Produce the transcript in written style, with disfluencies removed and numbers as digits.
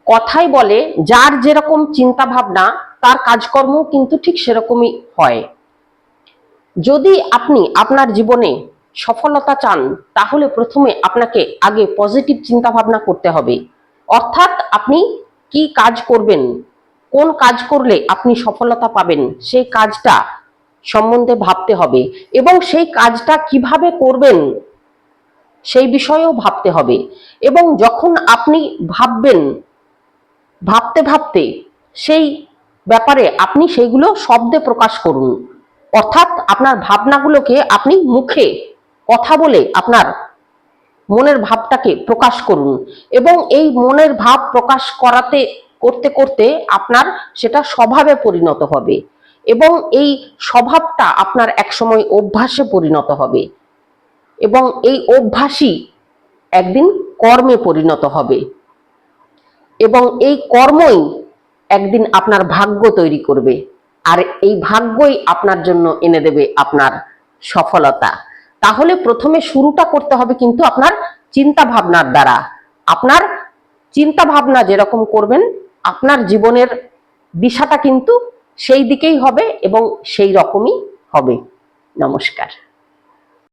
কথাই বলে যার যেরকম চিন্তা ভাবনা তার কাজকর্ম কিন্তু ঠিক সেরকমই হয়। যদি আপনি আপনার জীবনে সফলতা চান তাহলে প্রথমে আপনাকে আগে পজিটিভ চিন্তা ভাবনা করতে হবে। অর্থাৎ আপনি কি কাজ করবেন, কোন কাজ করলে আপনি সফলতা পাবেন সেই কাজটা সম্বন্ধে ভাবতে হবে, এবং সেই কাজটা কিভাবে করবেন সেই বিষয়েও ভাবতে হবে। এবং যখন আপনি ভাববেন, ভাবতে ভাবতে সেই ব্যাপারে আপনি সেইগুলো শব্দে প্রকাশ করুন। অর্থাৎ আপনার ভাবনাগুলোকে আপনি মুখে কথা বলে আপনার মনের ভাবটাকে প্রকাশ করুন, এবং এই মনের ভাব প্রকাশ করতে করতে আপনার সেটা স্বভাবে পরিণত হবে, এবং এই স্বভাবটা আপনার একসময় অভ্যাসে পরিণত হবে, এবং এই অভ্যাসই একদিন কর্মে পরিণত হবে, এবং এই কর্মই একদিন আপনার ভাগ্য তৈরি করবে, আর এই ভাগ্যই আপনার জন্য এনে দেবে আপনার সফলতা। তাহলে প্রথমে শুরুটা করতে হবে কিন্তু আপনার চিন্তা ভাবনার দ্বারা। আপনার চিন্তা ভাবনা যেরকম করবেন আপনার জীবনের দিশাটা কিন্তু সেই দিকেই হবে এবং সেই রকমই হবে। নমস্কার।